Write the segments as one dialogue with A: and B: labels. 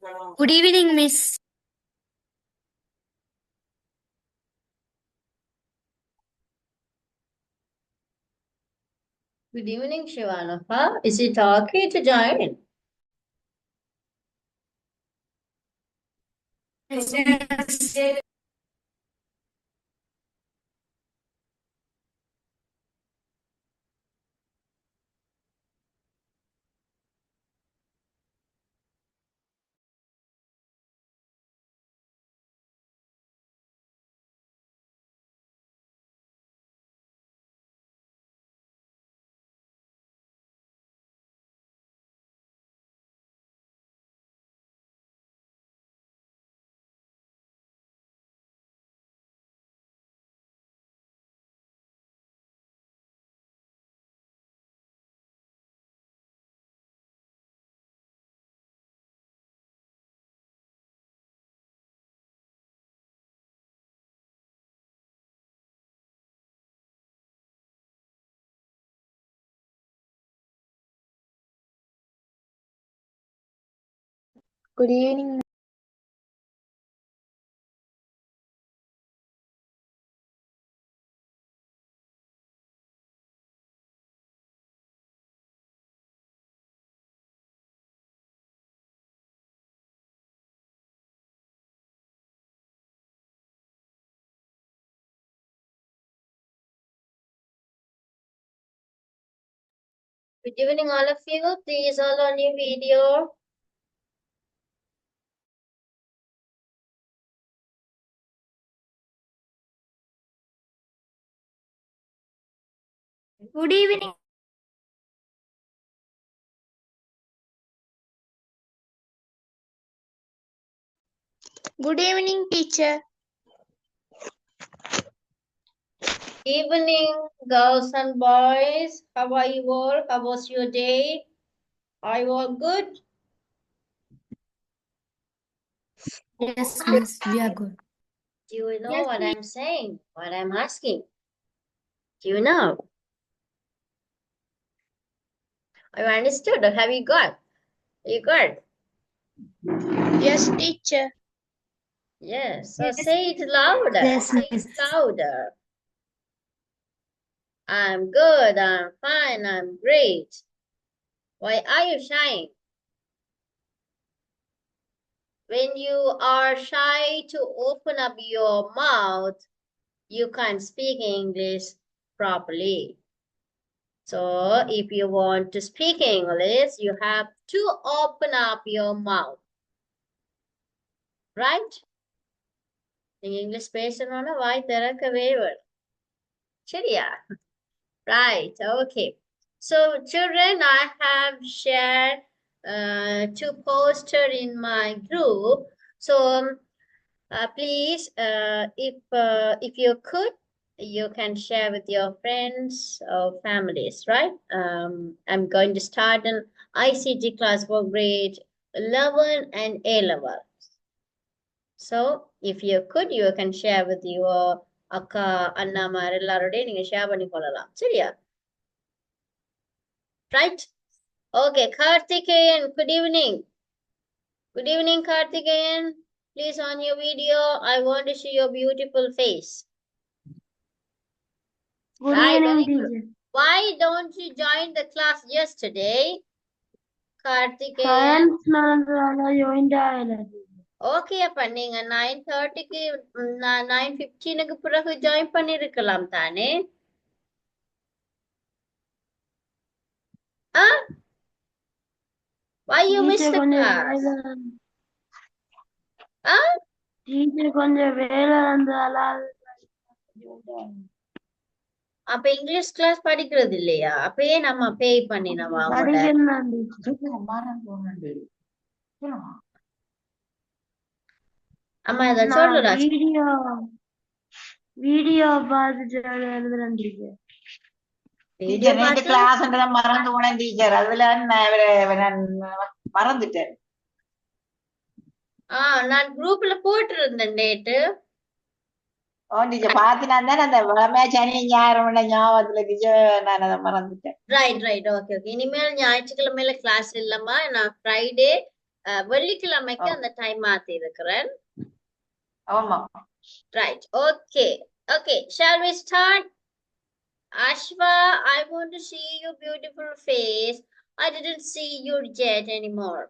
A: Good evening, Miss.
B: Good evening, Shivanapa. Is it okay to join?
A: Good evening.
B: Good evening, all of you. Please all on your video.
A: Good evening. Good evening, teacher.
B: Evening, girls and boys. How are you all? How was your day? Are you all good?
A: Yes, Miss. We are good.
B: Do you know
A: Yes,
B: what
A: Miss.
B: I'm saying? What I'm asking? Do you know? Have you understood or have you got? Are you good?
A: Yes, teacher.
B: Yes. So
A: Yes.
B: say it louder.
A: Yes,
B: Say it
A: Miss.
B: louder. I'm good. I'm fine. I'm great. Why are you shying? When you are shy to open up your mouth, you can't speak English properly. So if you want to speak English, you have to open up your mouth. Right? English பேசணும்னா வாய் திறக்கவே வேணும். சரியா? Right, okay. So children, I have shared two posters in my group. So please, if you could, you can share with your friends or families, right? I'm going to start an ICT class for grade 11 and A level. So if you could, you can share with your அக்கா அண்ணாமார் எல்லாரோடையும் நீங்க share பண்ணி கொள்ளலாம் சரியா right okay Karthikeyan good evening Karthikeyan. Please on your video. I want to see your beautiful face.
A: Good
B: Right,
A: evening,
B: very good.
A: teacher.
B: Why don't you join the class yesterday, Karthikeyan?
A: Science நடந்ததால joined ஆகல.
B: Okay அப்ப நீங்க 9:30க்கு 9:15க்கு பிறகு join பண்ணிருக்கலாம் தானே ஆ why you missed
A: teacher
B: the
A: கொஞ்சம்
B: class
A: வேலை
B: ஆ
A: teacher கொஞ்சம் வேலை இருந்ததால joined ஆகல.
B: அப்ப இங்கிலீஷ் கிளாஸ் படிக்கிறது இல்லையா அப்பயே நம்ம பே பண்ணினவா உங்களோட
A: படிக்கிறேன் டீச்சர்.
B: அம்மா இதை
A: நான்
B: சொல்லுடா
A: வீடியோ பார்த்துட்டு எழுதுறேன் டீச்சர்.
B: வீடியோ
C: டீச்சர் நேற்று
B: பார்த்து
C: கிளாஸ்ன்றத மறந்து போனேன் டீச்சர் அதுல நான் மறந்துட்டேன்
B: நான் குரூப்ல போட்டிருந்தேன் டேட்டு
C: ஓ டீச்சர் பாத்தினா தான் அந்த விளமே சனி ஞாயிறு ஞாபகத்துல டீச்சர் நான் அதை மறந்துட்டேன்
B: ரைட் ஓகே இனிமேல் ஞாயிற்றுக்கிழமையில கிளாஸ் இல்லம்மா நான் ஃப்ரைடே வெள்ளிக்கிழமைக்கு
C: ஓ,
B: அந்த டைம் மாத்தி இருக்கிறேன்.
C: ஆமா.
B: Right. Okay. Okay. Shall we start? Ashwa, I want to see your beautiful face. I didn't see your jet anymore.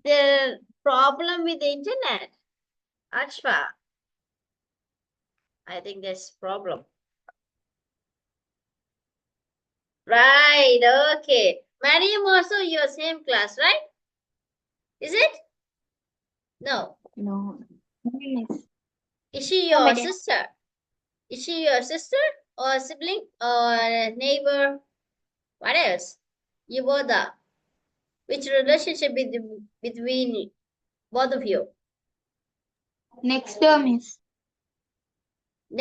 B: The problem with the internet, Ashwa. I think there's problem. Right. Okay. Mariam also your same class, right? Is it? No.
A: No. Miss.
B: Is she
A: No,
B: your
A: madam.
B: sister? Is she your sister or sibling or neighbor? What else? You both are. Which relationship between both of you?
A: Next door, miss.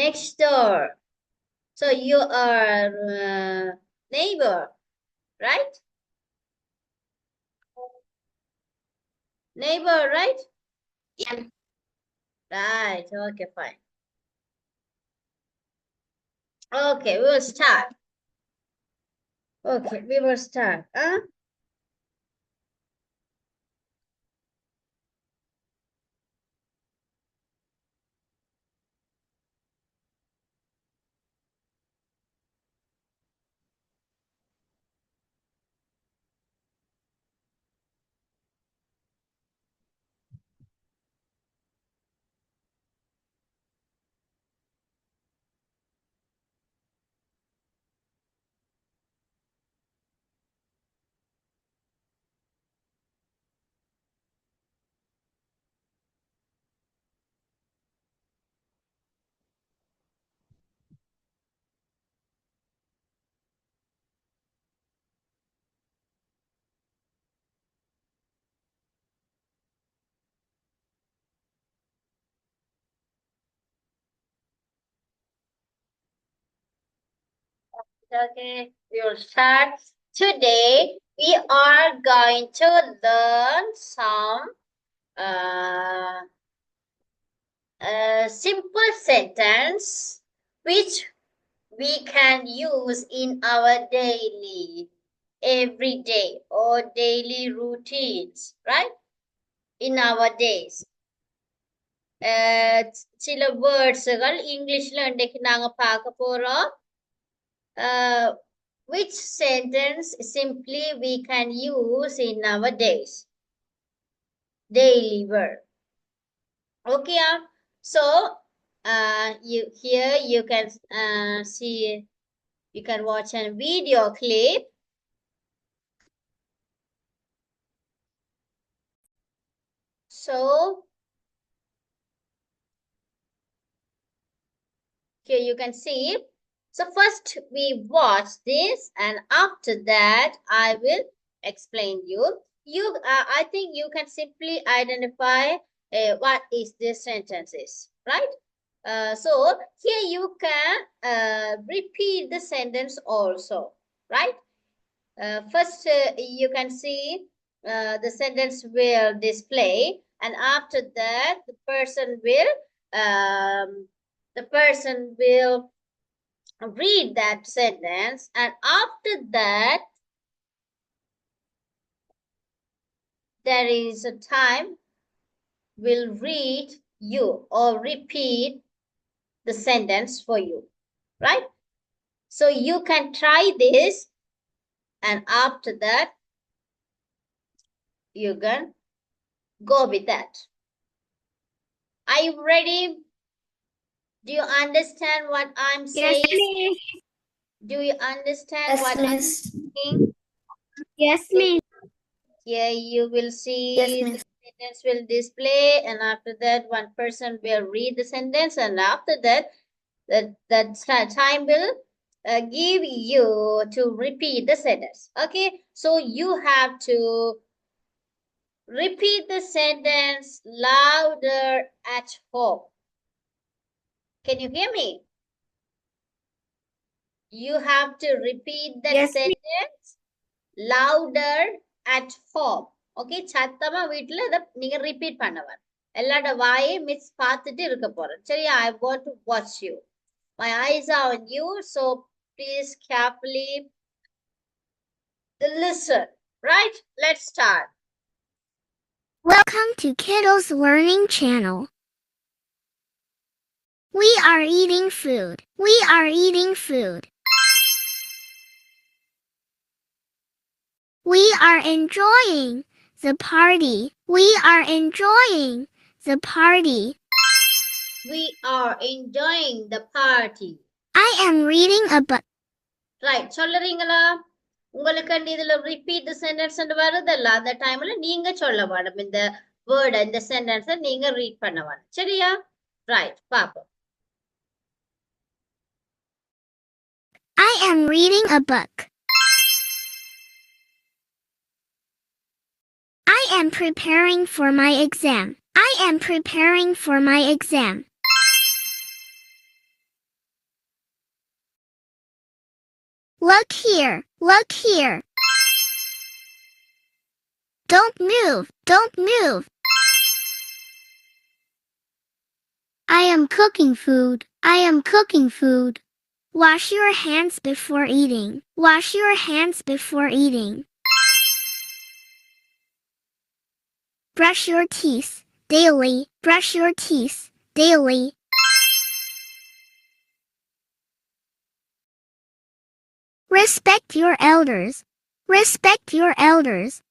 B: Next door. So you are neighbor, right? Neighbor, right?
A: Yeah.
B: Right. Okay, fine. Okay, we will start. Okay, we will start. Huh? Okay, we will start. Today, we are going to learn some uh, simple sentence which we can use in our daily, everyday or daily routines, right? In our days. சில வேர்ட்ஸுகள் இங்கிலீஷ்ல இன்றைக்கு நாங்க பார்க்க போறோம். Which sentence simply we can use in our days, daily word. Okay, so you can see, you can watch a video clip. So here you can see. So first we watch this, and after that I will explain you. I think you can simply identify what is this sentence is, right? So here you can repeat the sentence also, right? First you can see the sentence will display, and after that the person will read that sentence, and after that there is a time will read you or repeat the sentence for you, right? So you can try this, and after that you can go with that. Are you ready? Do you understand what I'm saying?
A: Yes, miss.
B: Do you understand
A: Yes,
B: what
A: miss.
B: I'm saying?
A: Yes, miss.
B: Here you will see
A: Yes,
B: the
A: miss.
B: sentence will display, and after that one person will read the sentence, and after that that time will give you to repeat the sentence. Okay, so you have to repeat the sentence louder at home. Can you hear me? You have to repeat that
A: Yes, miss.
B: sentence louder at home. Okay, சத்தமா வீட்ல இத நீங்க repeat பண்ணவர். எல்லாட வாயை miss பார்த்துட்டு இருக்க போறேன். சரியா? I want to watch you. My eyes are on you, so please carefully listen. Right? Let's start.
D: Welcome to Kiddo's Learning Channel. We are eating food. We are eating food. We are enjoying the party. We are enjoying the party.
B: We are enjoying the party.
D: I am reading a book.
B: Right. சொல்லுறீங்களா? உங்களுக்கு இதுல repeat the sentence வருதல்ல அந்த டைம்ல நீங்க சொல்ல வேணும் இந்த word இந்த சென்டென்ஸ் நீங்க ரீட் பண்ண வேணும். சரியா? ரைட். பாப்போம்.
D: I am reading a book. I am preparing for my exam. I am preparing for my exam. Look here. Look here. Don't move. Don't move. I am cooking food. I am cooking food. Wash your hands before eating. Wash your hands before eating. Brush your teeth daily. Brush your teeth daily. Respect your elders. Respect your elders.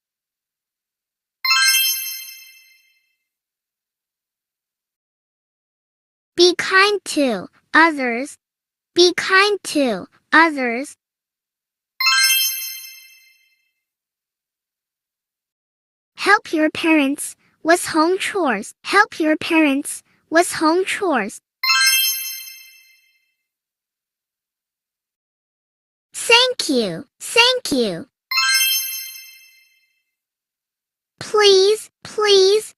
D: Be kind to others. Be kind to others. Help your parents with home chores. Help your parents with home chores. Thank you. Thank you. Please, please.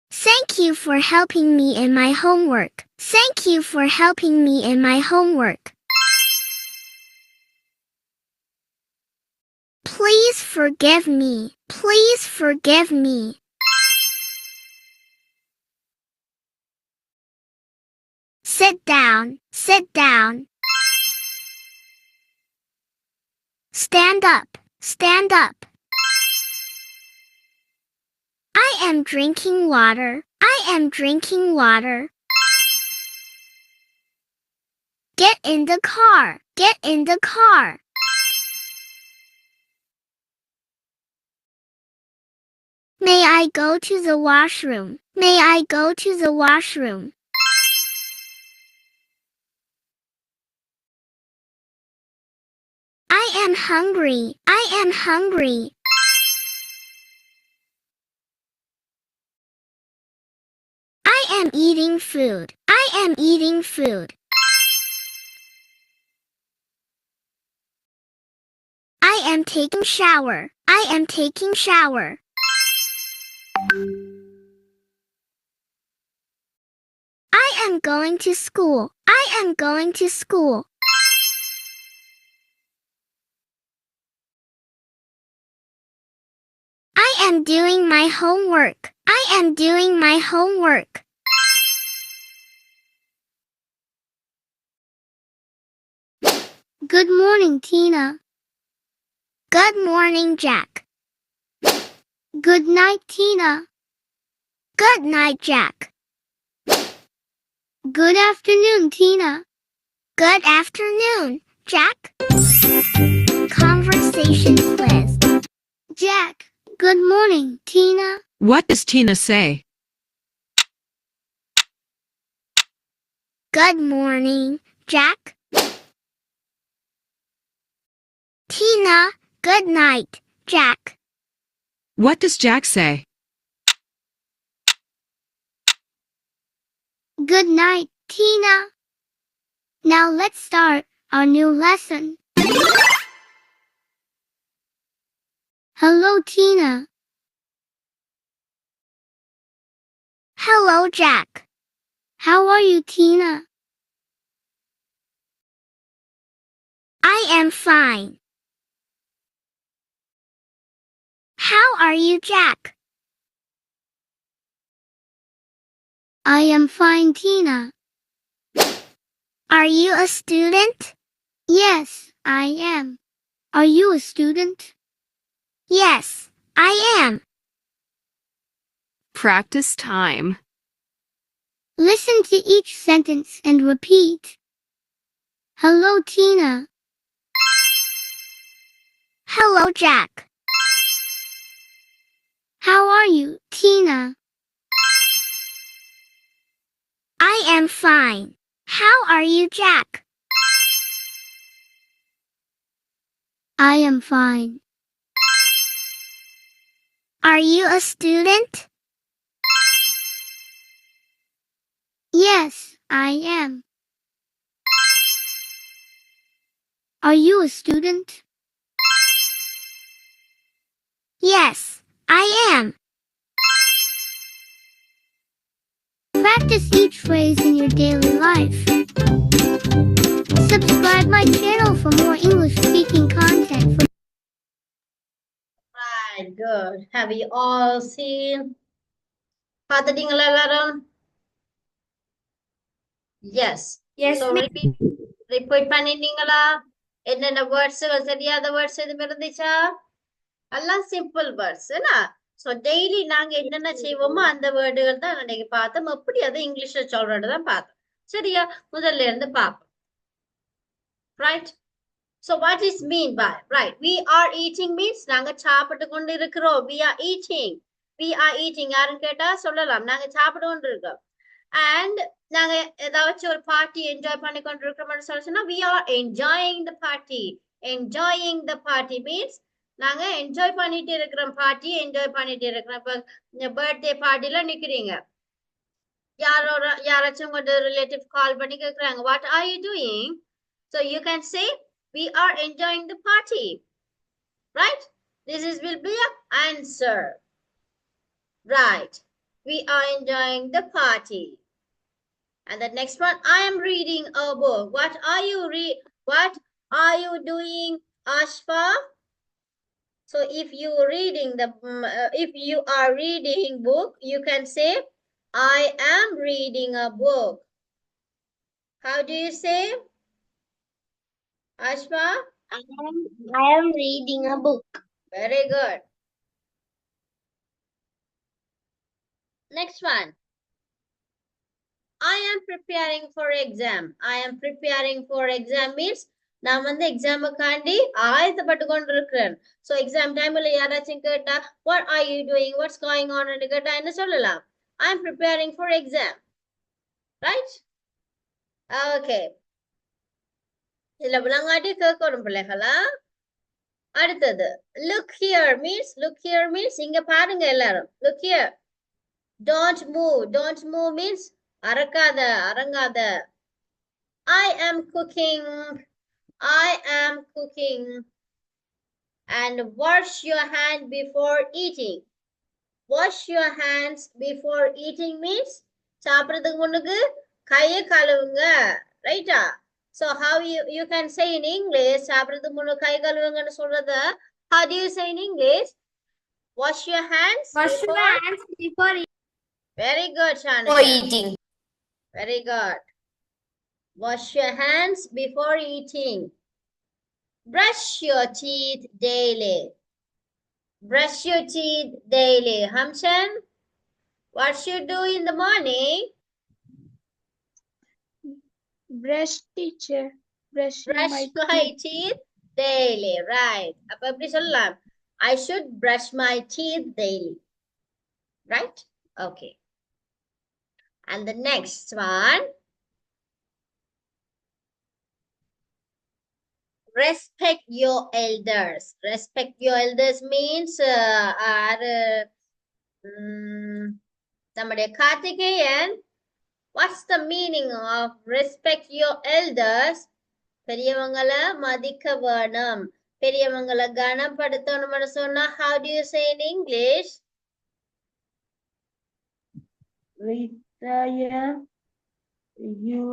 D: Thank you for helping me in my homework. Thank you for helping me in my homework. Please forgive me. Please forgive me. Sit down. Sit down. Stand up. Stand up. I am drinking water. I am drinking water. Get in the car. Get in the car. May I go to the washroom? May I go to the washroom? I am hungry. I am hungry. I am eating food. I am eating food. I am taking shower. I am taking shower. I am going to school. I am going to school. I am doing my homework. I am doing my homework. Good morning, Tina. Good morning, Jack. Good night, Tina. Good night, Jack. Good afternoon, Tina. Good afternoon, Jack. Conversation quiz. Jack, good morning, Tina.
E: What does Tina say?
D: Good morning, Jack. Tina, good night, Jack.
E: What does Jack say?
D: Good night, Tina. Now let's start our new lesson. Hello, Tina. Hello, Jack. How are you, Tina? I am fine. How are you, Jack? I am fine, Tina. Are you a student? Yes, I am. Are you a student? Yes, I am.
E: Practice time.
D: Listen to each sentence and repeat. Hello, Tina. Hello, Jack. How are you, Tina? I am fine. How are you, Jack? I am fine. Are you a student? Yes, I am. Are you a student? Yes, I am. Practice each phrase in your daily life. Subscribe my channel for more English speaking content.
B: Right, good. Have you all seen? பார்த்துட்டீங்களா எல்லாரும்? Yes.
A: Yes,
B: So
A: miss.
B: repeat பண்ணிட்டீங்களா? என்னென்ன words தெரியாத words எதுவும் இருந்துச்சா? எல்லாம் simple words என்ன? So daily நாங்க என்னென்ன செய்வோமோ அந்த வேர்டுகள் தான் அன்னைக்கு பார்த்தோம். எப்படி அதை இங்கிலீஷ்ல சொல்றது தான் பார்த்தோம். சரியா? முதல்ல இருந்து பார்ப்போம். Right? So what is mean by? Right. We are eating means நாங்க சாப்பிட்டு கொண்டு இருக்கிறோம். We are eating. We are eating. யாருன்னு கேட்டா சொல்லலாம். நாங்க சாப்பிட்டு கொண்டு இருக்கோம். And நாங்க ஏதாச்சும் ஒரு பார்ட்டி என்ஜாய் பண்ணி கொண்டு இருக்கிறோம்னு சொல்லுச்சுன்னா we are enjoying the party. Enjoying the party means நாங்க என்ஜாய் பண்ணிட்டு இருக்கிறோம். பார்ட்டி என்ஜாய் பண்ணிட்டு இருக்கிறோம். இப்ப பர்த்டே பார்ட்டில நிக்கிறீங்க. யாராச்சும் உங்களோட ரிலேட்டிவ் கால் பண்ணி கேக்குறாங்க what are you doing? So you can say we are enjoying the party. Right? This will be an answer. Right. We are enjoying the party. And the next one, I am reading a book. What are you doing, Ashfa? So if you are reading book, you can say I am reading a book. How do you say? Ashfa?
A: I am reading a book.
B: Very good. Next one. I am preparing for exam. I am preparing for exam means நான் வந்து எக்ஸாமுக்காண்டி ஆயத்தப்பட்டு கொண்டு இருக்கிறேன். So exam timeல யாராச்சும் கேட்டா what are you doing? What's going on? ன்னு கேட்டா என்ன சொல்லலாம்? I am preparing for exam. Right? Okay. இதுல விளங்காட்டி கேட்கணும் பிள்ளைகளா. அடுத்தது look here means இங்க பாருங்க எல்லாரும். Look here. Don't move means அரங்காத. I am cooking. And wash your hand before eating. Wash your hands before eating means சாப்பிடுறதுக்கு முன்னுக்கு கையை கழுவுங்க. ரைட்டா? So how you can say in English சாப்பிடுறதுக்கு முன்னுக்கு கை கழுவுங்கன்னு சொல்றது how do you say in English? Wash your hands
A: before
B: Very good, Shanika.
A: eating.
B: Very good. Wash your hands before eating. Brush your teeth daily. Brush your teeth daily. Hamshan, what should do in the morning?
A: Brush, teacher. Brush
B: Brush my teeth daily. Right. அப்ப எப்படி சொல்லலாம்? I should brush my teeth daily. Right? Okay. And the next one. Respect your elders. Respect your elders means நம்முடைய Karthikeyan what's the meaning of respect your elders? பெரியவங்களை மதிக்க வேணும். பெரியவங்களை கனப்படுத்தணும்னு சொன்னா how do you say in English?
C: Retire you.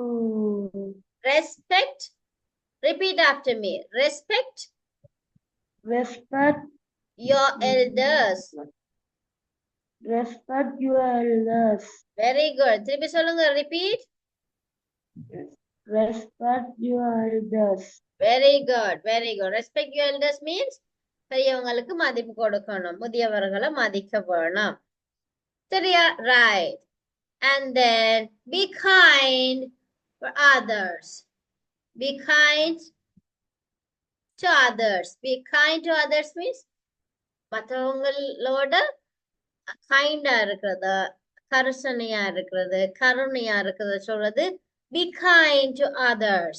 B: Respect. Repeat after me. Respect
C: Respect
B: your elders.
C: your elders.
B: Very good. திருப்பி சொல்லுங்க. Repeat.
C: Respect your elders.
B: Very good, very good. Respect your elders means பெரியவங்களுக்கு மதிப்பு கொடுக்கணும், முதியவர்களை மதிக்க வேணும். சரியா? Right. And then be kind for others. Be kind to others. Be kind to others means மற்றவங்களோட கைண்டா இருக்கிறது, கருசனையா இருக்கிறது, கருணையா இருக்கிறது சொல்றது be kind to others.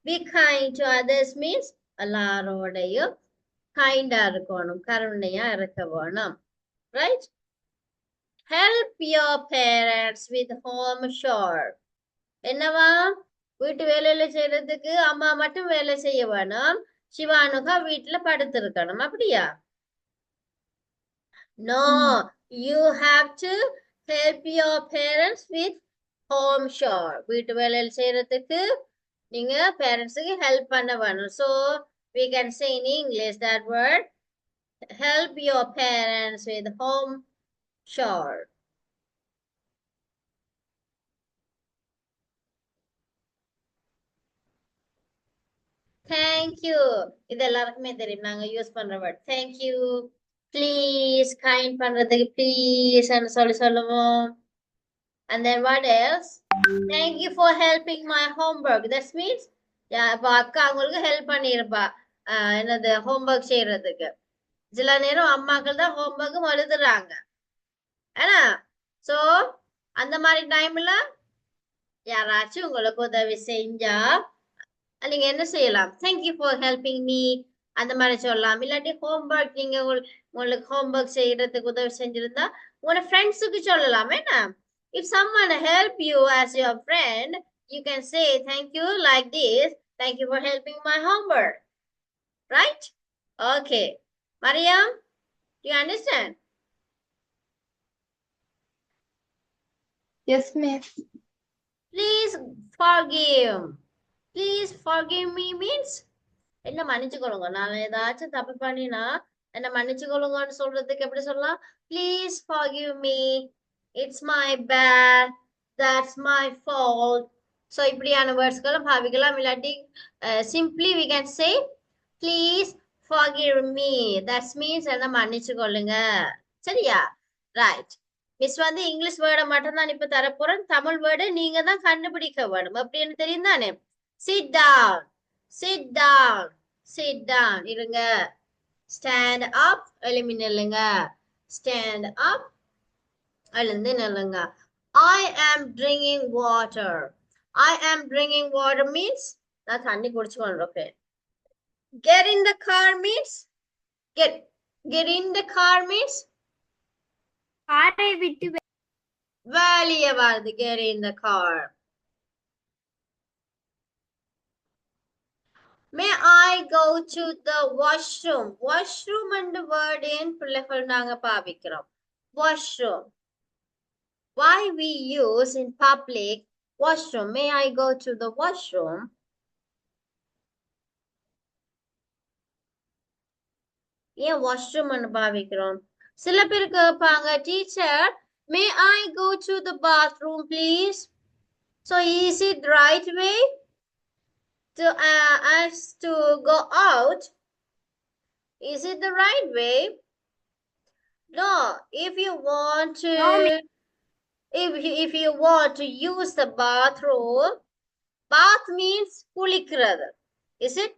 B: Be kind to others means எல்லாரோடையும் கைண்டா இருக்கணும், கருணையா இருக்க வேணும். Right? Help your parents with home chore. என்னவா? வீட்டு வேலையில செய்யறதுக்கு அம்மா மட்டும் வேலை செய்ய வேணும், சிவானுகா வீட்டுல படுத்திருக்கணும், அப்படியா? No, you have to help your parents with home chore. வீட்டு வேலையில செய்யறதுக்கு நீங்க பேரண்ட்ஸுக்கு ஹெல்ப் பண்ண வேணும். So we can say in English that word, help your parents with home chore. Thank you. இது எல்லாருக்குமே தெரியும், நாங்க யூஸ் பண்ற word. Thank you. Please, kind பண்றதுக்கு please ன்னு சொல்லுவோம். And then what else? Thank you for helping my homework. That means இப்ப அக்கா அவங்களுக்கு ஹெல்ப் பண்ணிருப்பா என்னது ஹோம்ஒர்க் செய்யறதுக்கு. சில நேரம் அம்மாக்கள் தான் ஹோம்ஒர்க்கும் எழுதுறாங்க, ஏன்னா சோ அந்த மாதிரி டைம்ல யாராச்சும் உங்களுக்கு உதவி செஞ்சா நீங்க என்ன செய்யலாம்? Thank you for helping me அந்த மாதிரி சொல்லலாம். இல்லாட்டி ஹோம்ஒர்க் நீங்க உங்களுக்கு ஹோம்ஒர்க் செய்யறதுக்கு உதவி செஞ்சிருந்தா உங்களோட ஃப்ரெண்ட்ஸுக்கு சொல்லலாம். என்ன? If someone help you as your friend, you can say thank you like this. Thank you for helping my homework. Right? Okay. Mariam, do you understand?
A: Yes, miss.
B: Please forgive. Please forgive me means என்ன மன்னிச்சுக்கொள்ளுங்க. நான் ஏதாச்சும் தப்பு பண்ணினா என்ன மன்னிச்சுக்கொள்ளுங்கன்னு சொல்றதுக்கு எப்படி சொல்லலாம்? Please forgive me. It's my bad. That's my fault. So இப்படியான வேர்ட்ஸ்களும் பாவிக்கலாம். இல்லாட்டி simply we can say please forgive me. That means என்ன மன்னிச்சுக்கொள்ளுங்க. சரியா? Right. மிஸ் வந்து இங்கிலீஷ் வேர்டை மட்டும் தான் இப்ப தரப்போறேன். தமிழ் வேர்டை நீங்க தான் கண்டுபிடிக்க வேணும். அப்படின்னு தெரியும் தானே? Sit down. Sit down. Sit down. இருங்க. Stand up. எழும்பி நில்லுங்க. Stand up. எழுந்து நில்லுங்க. I am drinking water. I am drinking water means நான் தண்ணி குடிச்சு கொண்டிருக்கேன். Get in the car means get in the car means
A: காரை விட்டு
B: வெளியே வருது. Get in the car. May I go to the washroom? Washroom and the word in பிள்ளைகள் நாங்க பாவிக்கிறோம். Washroom. Why we use in public washroom? May I go to the washroom? ஏன் washroom ன்னு பாவிக்கிறோம்? சில பேர் கேட்பாங்க, teacher, may I go to the bathroom please? So is it right way to us to go out? Is it the right way? No. If you want to if you want to use the bathroom, bath means குளிக்கிறது. Is it?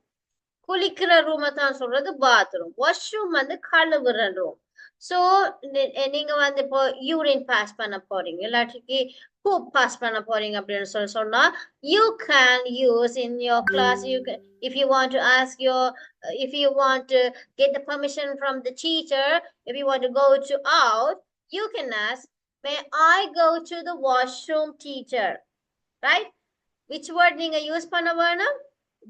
B: குளிக்கிற ரூமை தான் சொல்றது bathroom. washroom வந்து கழுவுற room. So நீங்க வந்து இப்போ யூரின் பாஸ் பண்ண போறீங்க, இல்லாட்டிக்கு poop பாஸ் பண்ண போறீங்க அப்படின்னு சொன்னா you can use in your class. You can, if you want to ask if you want to get the permission from the teacher, if you want to go to out, you can ask, may I go to the washroom teacher? Right? Which word நீங்க use பண்ண வேணும்?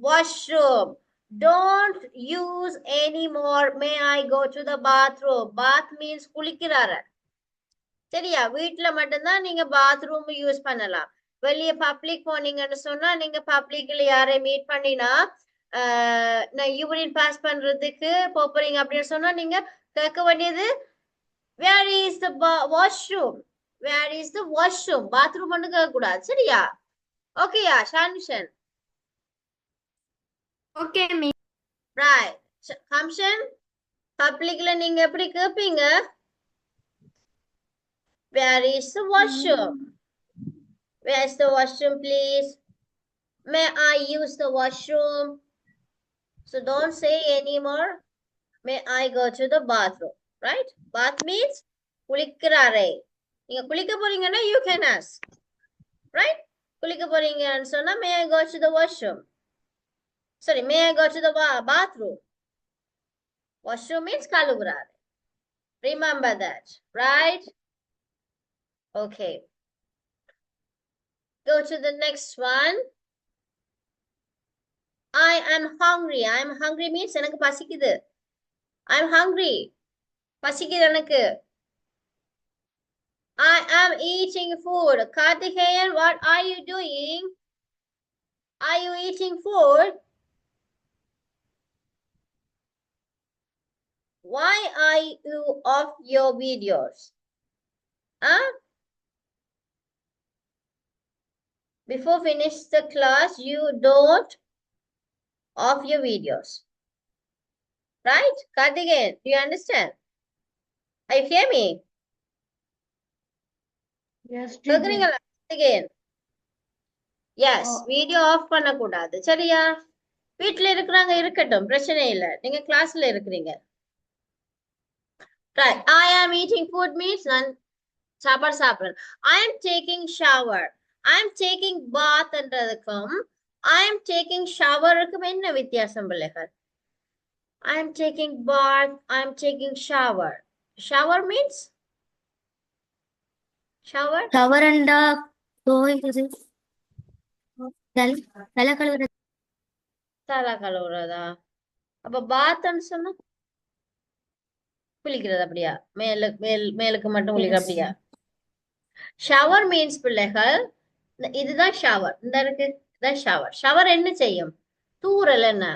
B: Washroom. Don't use anymore may I go to the bathroom. Bath means குளிக்கிறாரு. சரியா? வீட்டுல மட்டும்தான் நீங்க bathroom use பண்ணலாம். வெளியே public போனீங்கன்னு சொன்னா நீங்க பப்ளிக்ல யாரையும் மீட் பண்ணினா நான் யூரின் பாஸ் பண்றதுக்கு போறீங்க அப்படின்னு சொன்னா நீங்க கேட்க வேண்டியது where is the washroom? Where is the washroom? Bathroom கேட்க கூடாது. சரியா? ஓகேயா Shanshan?
A: Okay, miss.
B: Right. Kamshan, பப்ளிக்ல நீங்க எப்படி கேட்பீங்க? Where is the washroom? Where is the washroom, please? May I use the washroom? So don't say anymore. May I go to the bathroom? Right? Bath means குளிக்கிற அறை. நீங்க குளிக்க போறீங்கன்னா you can ask. Right? குளிக்க போறீங்கன்னு சொன்னா may I go to the washroom? Sorry, may I go to the bathroom? Washroom means கழுவுற அறை. Remember that. Right? Okay. Go to the next one. I am hungry. I am hungry means எனக்கு பசிக்குது. I am hungry. பசிக்குது எனக்கு. I am eating food. Karthikeyan, what are you doing? Are you eating food? Why are you off your videos? Huh? Before finish the class, you don't off your videos. Right? Karthikeyan, do you understand? Are you hear me?
C: Yes,
B: கேக்குறீங்களா? Karthikeyan. Yes, video of பண்ணக்கூடாது சரியா? வீட்ல இருக்கிறாங்க இருக்கட்டும் பிரச்சனை இல்ல. நீங்க கிளாஸ்ல இருக்கிறீங்க. Right. I am eating food means நான் சாப்பாடு சாப்பிடுறேன். I am taking shower. I am taking bath என்றதுக்கும் I am taking showerக்கும் என்ன வித்தியாசம் பிள்ளைகள்? I am taking bath. I am taking shower. Shower means? Shower?
D: Shower and going to the தலை கழுவுறது.
B: தலை கழுவுறதா? அப்ப பாத்ன்னு சொன்னா குளிக்கிறது அப்படியா? மேலுக்கு மட்டும் குளிக்கிற அப்படியா? ஷவர் மீன்ஸ் பிள்ளைகள் இதுதான் ஷவர். இந்த இருக்கு இதுதான் ஷவர். ஷவர் என்ன செய்யும்? தூறல் என்ன?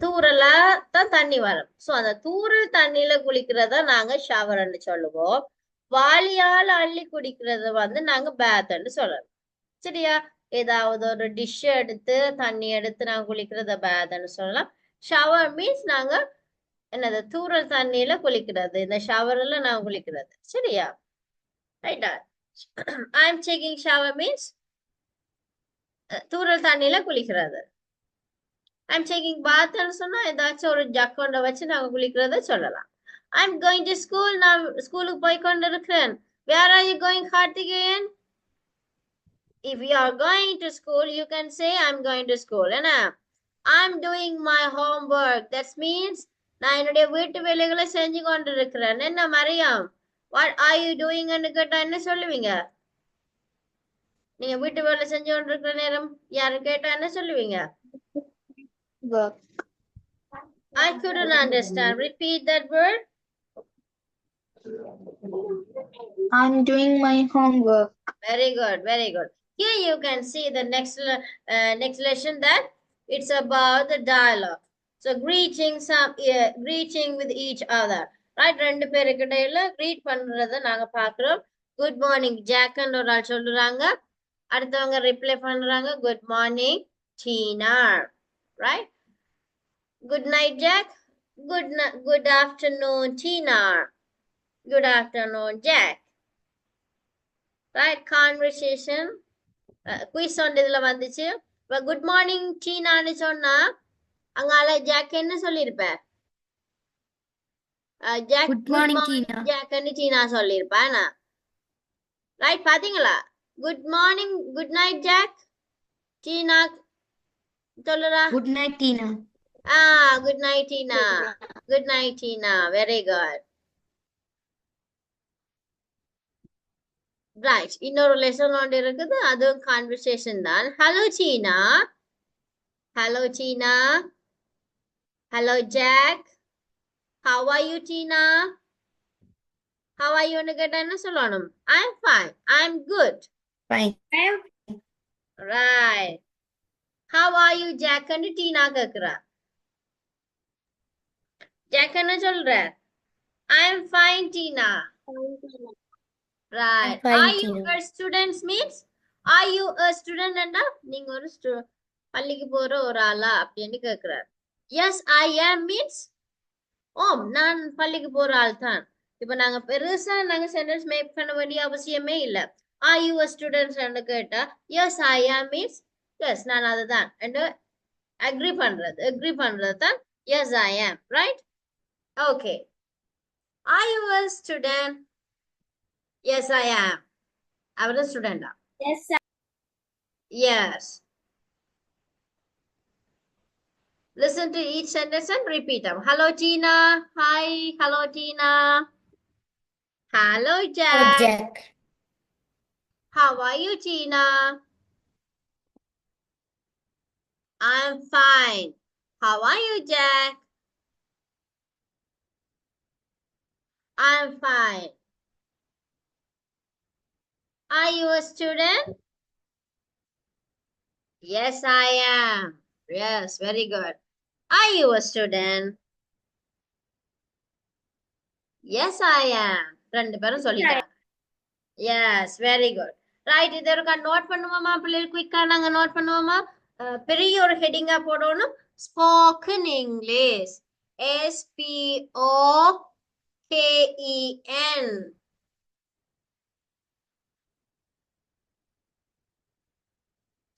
B: தூறல தான் தண்ணி வரும். சோ அந்த தூறல் தண்ணியில குளிக்கிறத நாங்க ஷவர்ன்னு சொல்லுவோம். வாளியால அள்ளி குடிக்கிறத வந்து நாங்க பேத்ன்னு சொல்லலாம். சரியா? ஏதாவது ஒரு டிஷ் எடுத்து தண்ணி எடுத்து நாங்க குளிக்கிறத பேத்ன்னு சொல்லலாம். ஷவர் மீன்ஸ் நாங்க என்னது தூறல் தண்ணியில குளிக்கிறது. இந்த ஷவர்ல நாங்க குளிக்கிறது. சரியா? ரைட்டா? I am taking shower means தூறல் தண்ணியில குளிக்கிறது. I am taking bath ன்னு சொன்னா ஏதாச்சும் ஒரு ஜக் கொண்ட வச்சு நாங்க குளிக்கிறத சொல்லலாம். I am going to school. நான் ஸ்கூலுக்கு போய் கொண்டு இருக்கிறேன். Where are you going, Karthikeyan? If you are going to school, you can say I am going to school. என்ன? I am doing my homework. That means நான் என்னுடைய வீட்டு வேலைகளை செஞ்சு கொண்டு இருக்கிறேன். என்ன Mariam? What are you doing ன்னு கேட்டா என்ன சொல்லுவீங்க? நீங்க வீட்டு வேலை செஞ்சு கொண்டு இருக்கிற நேரம் யாரு கேட்டா என்ன சொல்லுவீங்க?
C: work.
B: I couldn't understand. Repeat that word.
C: I'm doing my homework.
B: Very good, very good. Here you can see the next lesson that it's about the dialogue. So greeting with each other. Right? ரெண்டு பேருக்கு இடையில greet பண்றத நாங்க பார்க்கிறோம். Good morning, Jack ன்னு ஒரு ஆள் சொல்றாங்க. அடுத்தவங்க ரிப்ளை பண்றாங்க. Good morning, Tina. Right? Good night, Jack. Good afternoon, Tina. Good afternoon, Jack. Right? Conversation. Quiz on இதுல வந்துச்சு. Good morning, Tinaன்னு சொன்னா அங்கால ஜாக் என்ன சொல்லியிருப்பேன்? Jack
D: Good morning, Tina.
B: ஜாக்னு டீனா சொல்லியிருப்பேன். ரைட் பாத்தீங்களா? Good morning, good night Jack. Tina சொல்லுறா.
D: Good night, Tina.
B: Good night Tina. Good night Tina. Very good. Right. இன்னொரு லெசன் ஒன்று இருக்குது. அதுவும் கான்வர்சேஷன் தான். Hello Tina. Hello Tina. Hello Jack. How are you, Tina? How are you? கேட்டா என்ன சொல்லணும்? I'm fine. I'm good.
D: Fine.
B: Right. How are you, Jack? ன்னு Tina கேக்குறா. Jack என்ன சொல்ற? I'm fine, Tina. Right.
D: I'm fine,
B: Are you
D: Tina.
B: a student means? Are you a student? நீங்க ஒரு பள்ளிக்கு போற ஒரு ஆளா அப்படின்னு கேக்குறாரு. எஸ் ஐ am மீன்ஸ் ஓம் நான் பள்ளிக்கு போற ஆள் தான். இப்ப நாங்க பெருசா நாங்க சென்டென்ஸ் மேக் பண்ண வேண்டிய அவசியமே இல்ல. ஆர் யூ a student கேட்டா yes I am means yes நான் அதுதான் அக்ரி பண்றது தான் yes I am, right? Okay. Are you a student? Yes I am. அவர் ஸ்டூடெண்டா?
A: Yes,
B: yes. Listen to each sentence and repeat them. Hello, Tina. Hi. Hello, Tina. Hello, Jack. How are you, Tina? I'm fine. How are you, Jack? I'm fine. Are you a student? Yes, I am. Yes, very good. Are you a student? Yes, I am. ரெண்டு பேரும் சொல்லிட்டாங்க. Yes, very good. Right, இது ஒருக்கா note பண்ணுவோமா பிள்ளைகள்? குயிக்கா நாங்க note பண்ணுவோமா? பெரிய ஒரு ஹெட்டிங்கா போடணும். Spoken English. SPOKEN.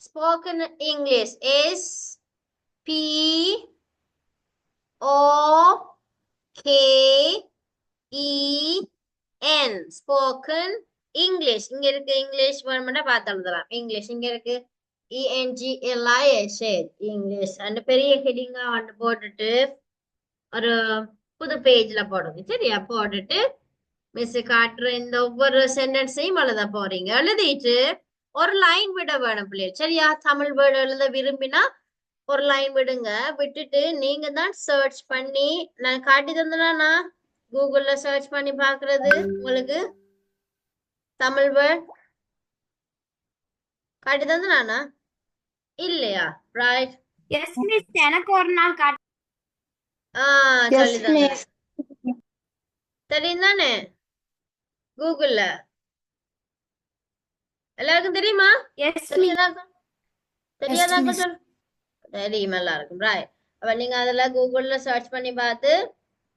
B: Spoken English. SPOKEN. Spoken English. இங்க இருக்கு இங்கிலீஷ் வேணும்னா பார்த்து எழுதலாம். இங்கிலீஷ் இங்க இருக்கு ENGLISH இங்கிலீஷ். அந்த பெரிய ஹெட்டிங்கா வந்து போட்டுட்டு ஒரு புது பேஜ்ல போடுங்க. சரியா? போட்டுட்டு மிஸ் காட்டுற இந்த ஒவ்வொரு சென்டென்ஸையும் எழுத போறீங்க. எழுதிட்டு ஒரு லைன் விட வேணும் பிள்ளைகள். சரியா? தமிழ் வேர்டு எழுத விரும்பினா ஒரு லைன் விடுங்க. விட்டுட்டு நீங்க தான் சர்ச் பண்ணி, நான் காட்டி தந்தனா கூகுள்ல சர்ச் பண்ணி பாக்குறது உங்களுக்கு தமிழ் வேர்ட் காட்டி தந்தனா இல்லையா? ரைட்.
A: yes, miss. எனக்கு ஒரு நாள் காட்டு.
C: Yes,
B: சொல்லி தந்தேன்.
C: miss.
B: தெரியும் தானே? கூகுள்ல எல்லாருக்கும் தெரியுமா?
A: Yes, miss.
B: தெரியாதாக்க சொல்லு. தெரியும் எல்லாருக்கும். ரைட். அப்ப நீங்க அதுல கூகுள்ல சர்ச் பண்ணி பார்த்து,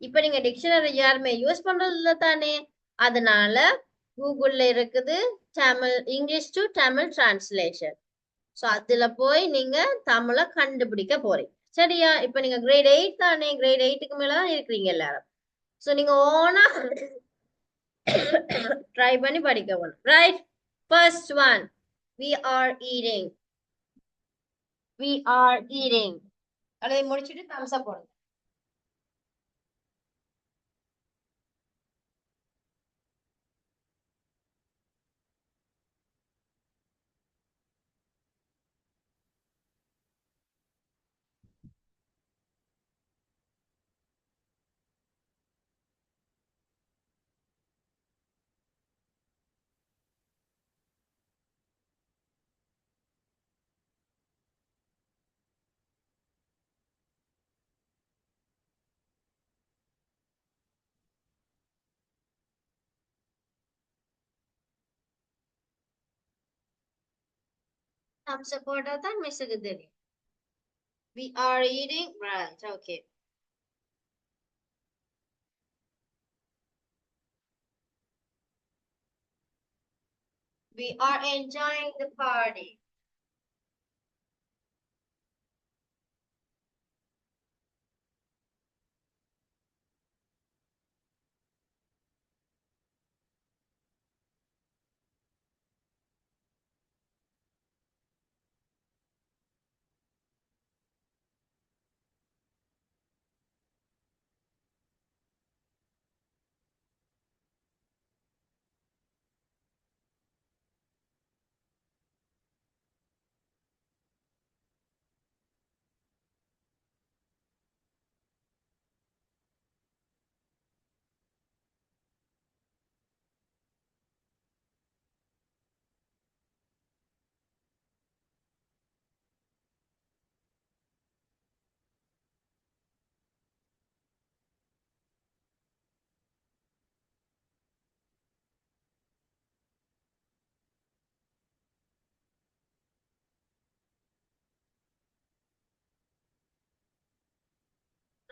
B: இப்ப நீங்க டிக்ஷனரி யாருமே யூஸ் பண்றது இல்ல தானே, அதனால கூகுள்ல இருக்குது Tamil English to Tamil translation. So அதுல போய் நீங்க தமிழை கண்டுபிடிக்க போறீங்க. சரியா? இப்ப நீங்க கிரேட் 8 தானே, கிரேட் 8க்கு மேலதான் இருக்கிறீங்க எல்லாரும். ஸோ நீங்க ஓனா ட்ரை பண்ணி படிக்க வேணும். Right. First one, we are eating. We are eating. அதை முடிச்சிட்டு thumbs up போடுங்க. thumbs up போட்டா தான் மிஸ்ஸுக்கு தெரியும். We are eating. Right. Okay. We are enjoying the party.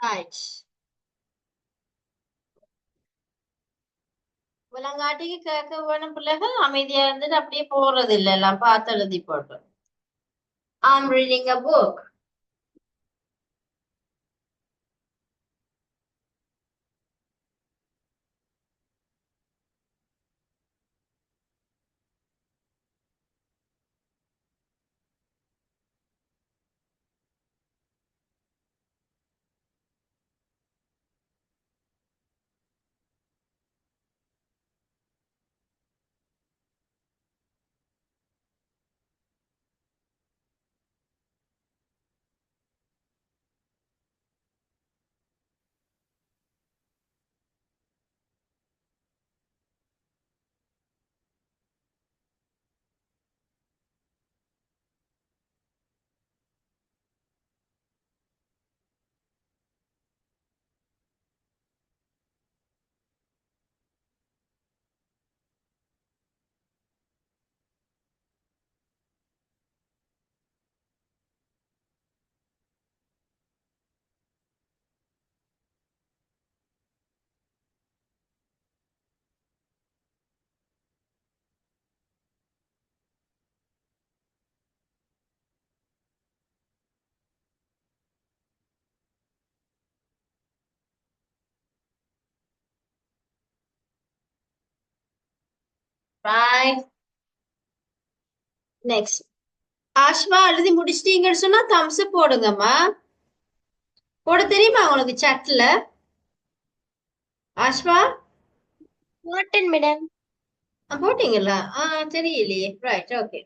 B: Right. விலங்காட்டிக்கு கேட்க வேணும் பிள்ளைகள் அமைதியா இருந்துட்டு அப்படியே போறது இல்லை எல்லாம் பார்த்து எழுதி போட்டு. I'm reading a book. Right. Next. ஆஷ்வா எழுதி முடிச்சிட்டீங்கன்னு சொன்னா தம்ஸ் போடுங்கம்மா. போட தெரியுமா உங்களுக்கு chatல? ஆஷ்வா
D: போட்டேன் மேடம்.
B: போட்டீங்களா? தெரியலையே. Right, okay.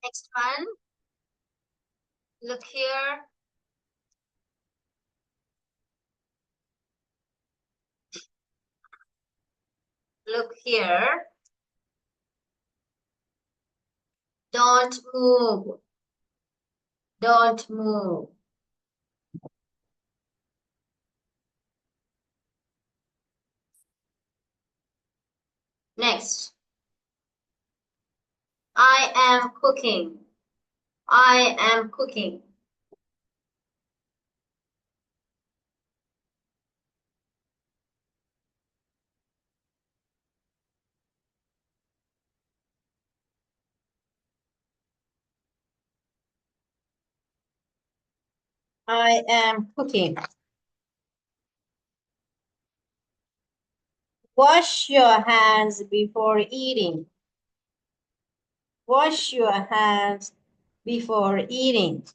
B: Next one. Look here. Look here. Don't move. Don't move. Next. I am cooking. I am cooking. I am cooking. Wash your hands before eating. Wash your hands before eating.